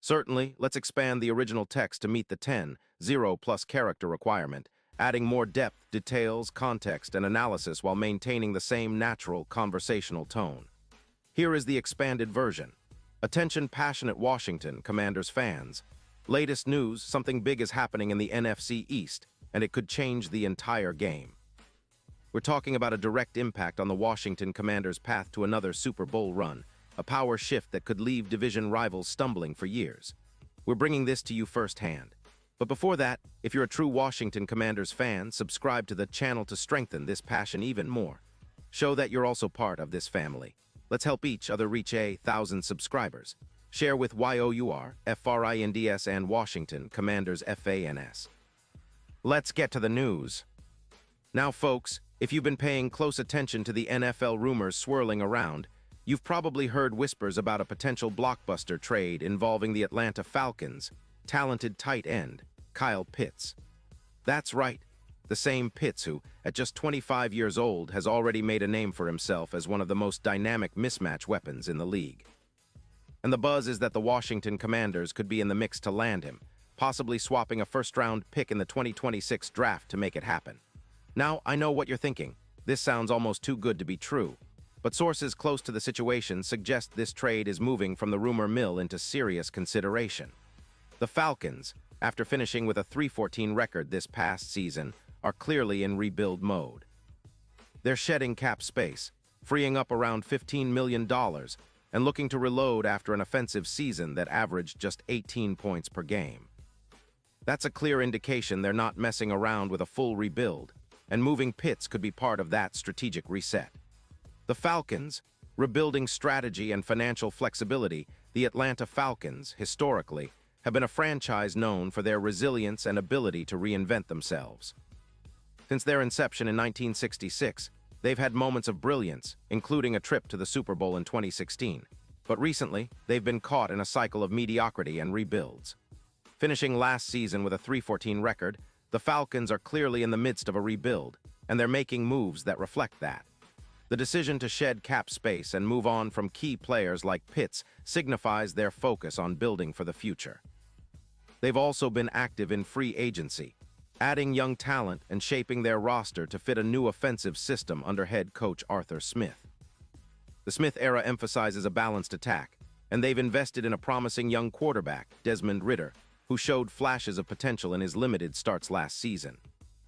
Certainly, let's expand the original text to meet the 10+ character requirement, adding more depth, details, context, and analysis while maintaining the same natural conversational tone. Here is the expanded version. Attention passionate Washington Commanders fans. Latest news, something big is happening in the NFC East, and it could change the entire game. We're talking about a direct impact on the Washington Commanders' path to another Super Bowl run, a power shift that could leave division rivals stumbling for years. We're bringing this to you firsthand. But before that, if you're a true Washington Commanders fan, subscribe to the channel to strengthen this passion even more. Show that you're also part of this family. Let's help each other reach 1,000 subscribers. Share with YOUR, FRINDS and Washington Commanders FANS. Let's get to the news. Now folks, if you've been paying close attention to the NFL rumors swirling around, you've probably heard whispers about a potential blockbuster trade involving the Atlanta Falcons' talented tight end, Kyle Pitts. That's right, the same Pitts who, at just 25 years old, has already made a name for himself as one of the most dynamic mismatch weapons in the league. And the buzz is that the Washington Commanders could be in the mix to land him, possibly swapping a first-round pick in the 2026 draft to make it happen. Now, I know what you're thinking. This sounds almost too good to be true. But sources close to the situation suggest this trade is moving from the rumor mill into serious consideration. The Falcons, after finishing with a 3-14 record this past season, are clearly in rebuild mode. They're shedding cap space, freeing up around $15 million, and looking to reload after an offensive season that averaged just 18 points per game. That's a clear indication they're not messing around with a full rebuild, and moving Pitts could be part of that strategic reset. The Falcons, rebuilding strategy and financial flexibility, the Atlanta Falcons, historically, have been a franchise known for their resilience and ability to reinvent themselves. Since their inception in 1966, they've had moments of brilliance, including a trip to the Super Bowl in 2016. But recently, they've been caught in a cycle of mediocrity and rebuilds. Finishing last season with a 3-14 record, the Falcons are clearly in the midst of a rebuild, and they're making moves that reflect that. The decision to shed cap space and move on from key players like Pitts signifies their focus on building for the future. They've also been active in free agency, adding young talent and shaping their roster to fit a new offensive system under head coach Arthur Smith. The Smith era emphasizes a balanced attack, and they've invested in a promising young quarterback, Desmond Ridder, who showed flashes of potential in his limited starts last season.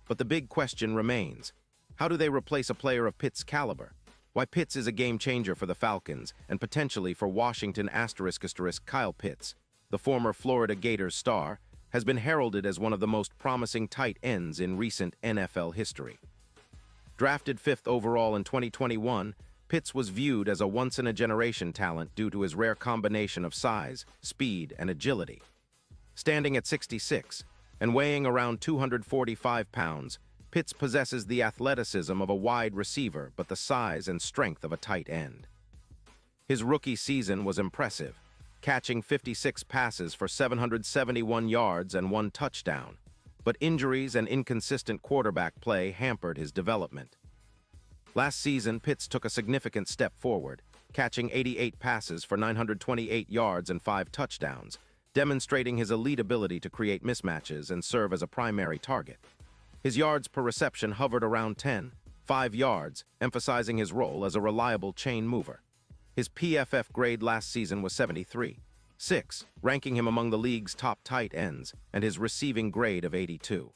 But the big question remains: how do they replace a player of Pitts' caliber? Why, Pitts is a game-changer for the Falcons, and potentially for Washington ***. Kyle Pitts, the former Florida Gators star, has been heralded as one of the most promising tight ends in recent NFL history. Drafted 5th overall in 2021, Pitts was viewed as a once-in-a-generation talent due to his rare combination of size, speed, and agility. Standing at 66 and weighing around 245 pounds, Pitts possesses the athleticism of a wide receiver but the size and strength of a tight end. His rookie season was impressive, catching 56 passes for 771 yards and 1 touchdown, but injuries and inconsistent quarterback play hampered his development. Last season, Pitts took a significant step forward, catching 88 passes for 928 yards and 5 touchdowns, demonstrating his elite ability to create mismatches and serve as a primary target. His yards per reception hovered around 5 yards, emphasizing his role as a reliable chain mover. His PFF grade last season was 73.6, ranking him among the league's top tight ends, and his receiving grade of 82.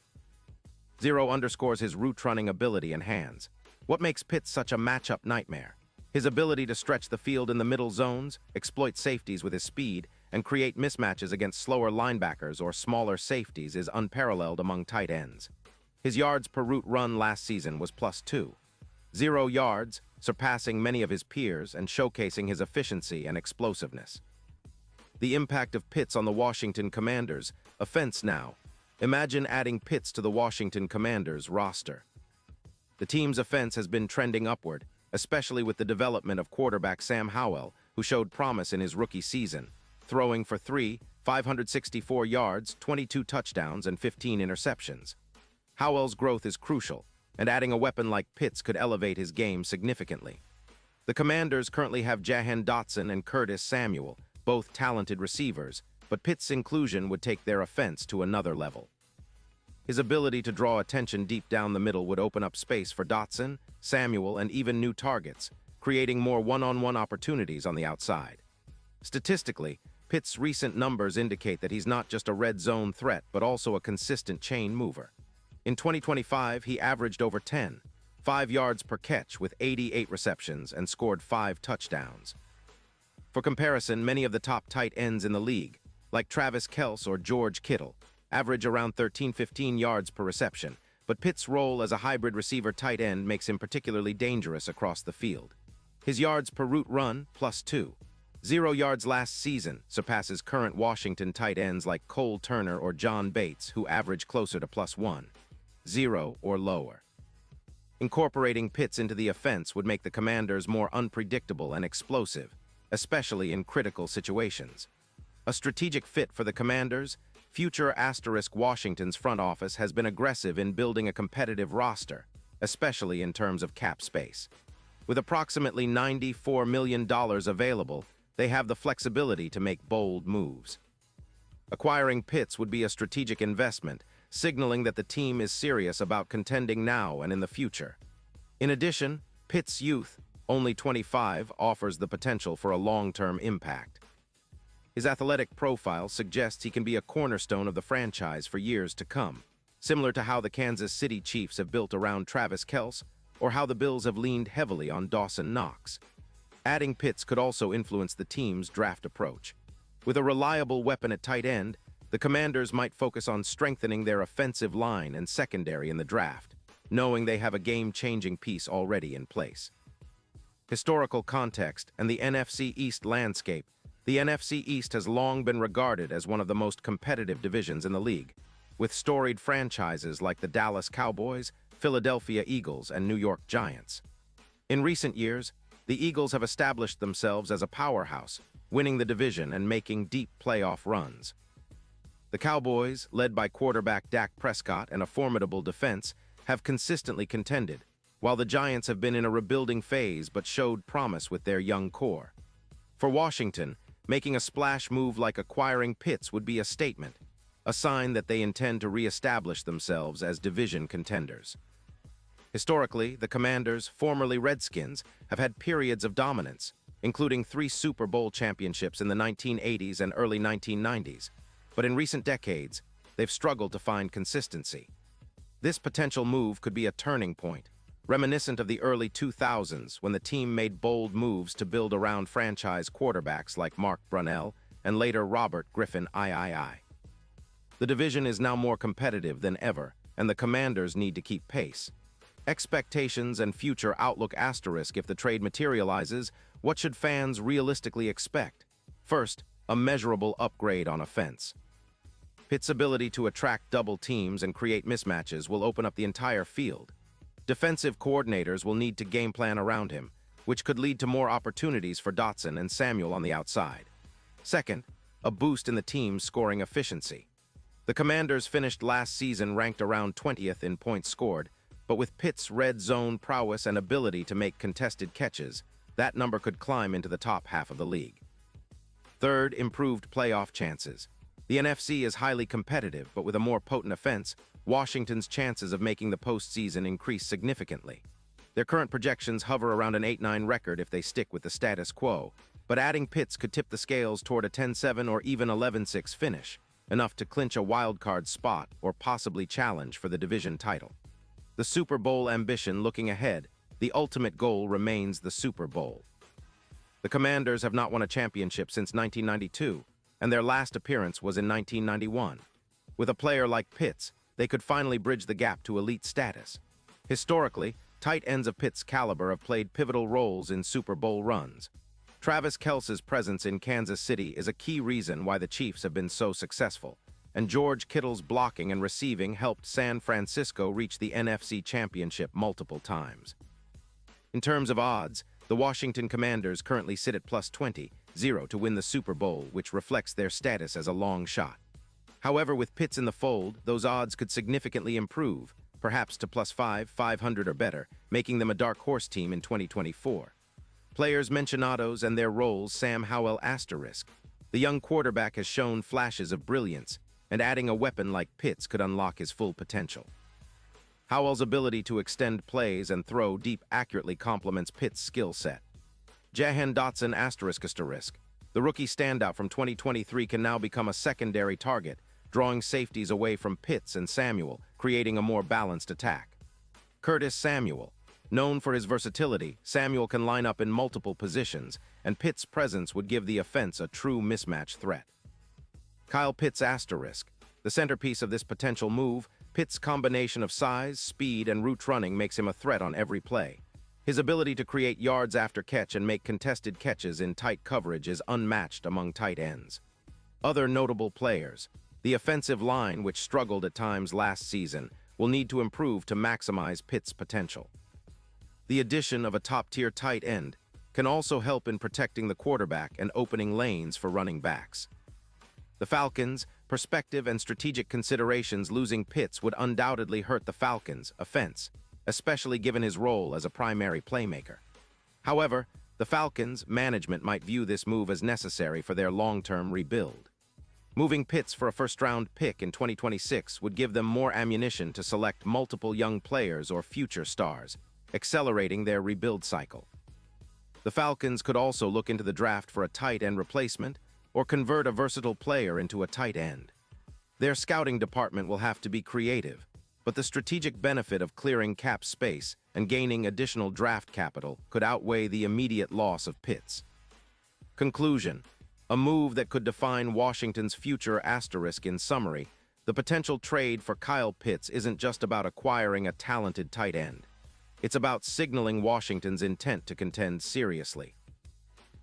0 underscores his route-running ability and hands. What makes Pitts such a matchup nightmare? His ability to stretch the field in the middle zones, exploit safeties with his speed, and create mismatches against slower linebackers or smaller safeties is unparalleled among tight ends. His yards per route run last season was +2. 0 yards, surpassing many of his peers and showcasing his efficiency and explosiveness. The impact of Pitts on the Washington Commanders' offense now. Imagine adding Pitts to the Washington Commanders roster. The team's offense has been trending upward, especially with the development of quarterback Sam Howell, who showed promise in his rookie season, throwing for 564 yards, 22 touchdowns, and 15 interceptions. Howell's growth is crucial, and adding a weapon like Pitts could elevate his game significantly. The Commanders currently have Jahan Dotson and Curtis Samuel, both talented receivers, but Pitt's inclusion would take their offense to another level. His ability to draw attention deep down the middle would open up space for Dotson, Samuel, and even new targets, creating more one-on-one opportunities on the outside. Statistically, Pitt's recent numbers indicate that he's not just a red zone threat, but also a consistent chain mover. In 2025, he averaged over 5 yards per catch with 88 receptions and scored 5 touchdowns. For comparison, many of the top tight ends in the league, like Travis Kelce or George Kittle, average around 15 yards per reception, but Pitt's role as a hybrid receiver tight end makes him particularly dangerous across the field. His yards per route run, +2. 0 yards last season, surpasses current Washington tight ends like Cole Turner or John Bates, who average closer to +1, 0 or lower. Incorporating Pitts into the offense would make the Commanders more unpredictable and explosive, especially in critical situations. A strategic fit for the Commanders, future Washington's front office has been aggressive in building a competitive roster, especially in terms of cap space. With approximately $94 million available, they have the flexibility to make bold moves. Acquiring Pitts would be a strategic investment, signaling that the team is serious about contending now and in the future. In addition, Pitt's youth, only 25, offers the potential for a long-term impact. His athletic profile suggests he can be a cornerstone of the franchise for years to come, similar to how the Kansas City Chiefs have built around Travis Kelce or how the Bills have leaned heavily on Dawson Knox. Adding Pitts could also influence the team's draft approach. With a reliable weapon at tight end, the Commanders might focus on strengthening their offensive line and secondary in the draft, knowing they have a game-changing piece already in place. Historical context and the NFC East landscape. The NFC East has long been regarded as one of the most competitive divisions in the league, with storied franchises like the Dallas Cowboys, Philadelphia Eagles, and New York Giants. In recent years, the Eagles have established themselves as a powerhouse, winning the division and making deep playoff runs. The Cowboys, led by quarterback Dak Prescott and a formidable defense, have consistently contended, while the Giants have been in a rebuilding phase but showed promise with their young core. For Washington, making a splash move like acquiring Pitts would be a statement, a sign that they intend to re-establish themselves as division contenders. Historically, the Commanders, formerly Redskins, have had periods of dominance, including 3 Super Bowl championships in the 1980s and early 1990s, but in recent decades, they've struggled to find consistency. This potential move could be a turning point, reminiscent of the early 2000s when the team made bold moves to build around franchise quarterbacks like Mark Brunell and later Robert Griffin III. The division is now more competitive than ever, and the Commanders need to keep pace. Expectations and future outlook asterisk. If the trade materializes, what should fans realistically expect? First, a measurable upgrade on offense. Pitt's ability to attract double teams and create mismatches will open up the entire field. Defensive coordinators will need to game plan around him, which could lead to more opportunities for Dotson and Samuel on the outside. Second, a boost in the team's scoring efficiency. The Commanders finished last season ranked around 20th in points scored, but with Pitt's red zone prowess and ability to make contested catches, that number could climb into the top half of the league. Third, improved playoff chances. The NFC is highly competitive, but with a more potent offense, Washington's chances of making the postseason increase significantly. Their current projections hover around an 8-9 record if they stick with the status quo, but adding Pitts could tip the scales toward a 10-7 or even 11-6 finish, enough to clinch a wildcard spot or possibly challenge for the division title. The Super Bowl ambition looking ahead, the ultimate goal remains the Super Bowl. The Commanders have not won a championship since 1992, and their last appearance was in 1991. With a player like Pitts, they could finally bridge the gap to elite status. Historically, tight ends of Pitt's caliber have played pivotal roles in Super Bowl runs. Travis Kelce's presence in Kansas City is a key reason why the Chiefs have been so successful, and George Kittle's blocking and receiving helped San Francisco reach the NFC Championship multiple times. In terms of odds, the Washington Commanders currently sit at +20 to win the Super Bowl, which reflects their status as a long shot. However, with Pitts in the fold, those odds could significantly improve, perhaps to +500 or better, making them a dark horse team in 2024. Players mentionados and their roles. Sam Howell *. The young quarterback has shown flashes of brilliance, and adding a weapon like Pitts could unlock his full potential. Howell's ability to extend plays and throw deep accurately complements Pitts' skill set. Jahan Dotson ***. The rookie standout from 2023 can now become a secondary target, drawing safeties away from Pitts and Samuel, creating a more balanced attack. Curtis Samuel. Known for his versatility, Samuel can line up in multiple positions, and Pitts' presence would give the offense a true mismatch threat. Kyle Pitts ***. The centerpiece of this potential move, Pitts' combination of size, speed, and route running makes him a threat on every play. His ability to create yards after catch and make contested catches in tight coverage is unmatched among tight ends. Other notable players. The offensive line, which struggled at times last season, will need to improve to maximize Pitts' potential. The addition of a top-tier tight end can also help in protecting the quarterback and opening lanes for running backs. The Falcons' perspective and strategic considerations. Losing Pitts would undoubtedly hurt the Falcons' offense, especially given his role as a primary playmaker. However, the Falcons' management might view this move as necessary for their long-term rebuild. Moving Pitts for a first-round pick in 2026 would give them more ammunition to select multiple young players or future stars, accelerating their rebuild cycle. The Falcons could also look into the draft for a tight end replacement or convert a versatile player into a tight end. Their scouting department will have to be creative, but the strategic benefit of clearing cap space and gaining additional draft capital could outweigh the immediate loss of Pitts. Conclusion: a move that could define Washington's future ***. In summary, the potential trade for Kyle Pitts isn't just about acquiring a talented tight end. It's about signaling Washington's intent to contend seriously.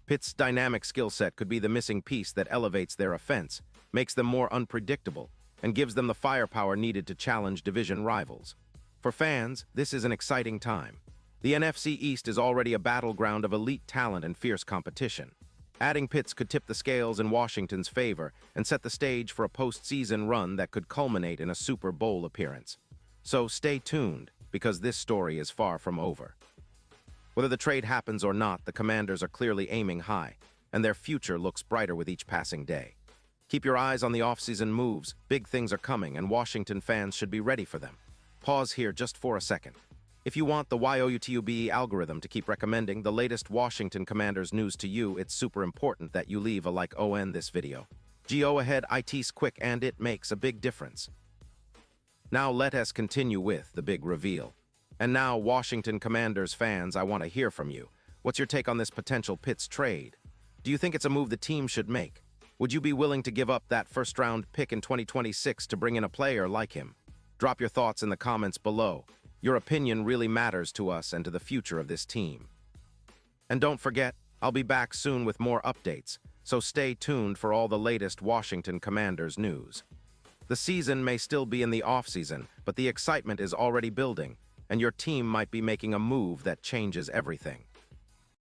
Pitts' dynamic skill set could be the missing piece that elevates their offense, makes them more unpredictable, and gives them the firepower needed to challenge division rivals. For fans, this is an exciting time. The NFC East is already a battleground of elite talent and fierce competition. Adding Pitts could tip the scales in Washington's favor and set the stage for a postseason run that could culminate in a Super Bowl appearance. So stay tuned, because this story is far from over. Whether the trade happens or not, the Commanders are clearly aiming high, and their future looks brighter with each passing day. Keep your eyes on the offseason moves. Big things are coming, and Washington fans should be ready for them. Pause here just for a second. If you want the YouTube algorithm to keep recommending the latest Washington Commanders news to you, it's super important that you leave a like on this video. Go ahead, it's quick and it makes a big difference. Now let us continue with the big reveal. And now, Washington Commanders fans, I want to hear from you. What's your take on this potential Pitts trade? Do you think it's a move the team should make? Would you be willing to give up that first-round pick in 2026 to bring in a player like him? Drop your thoughts in the comments below. Your opinion really matters to us and to the future of this team. And don't forget, I'll be back soon with more updates, so stay tuned for all the latest Washington Commanders news. The season may still be in the off-season, but the excitement is already building, and your team might be making a move that changes everything.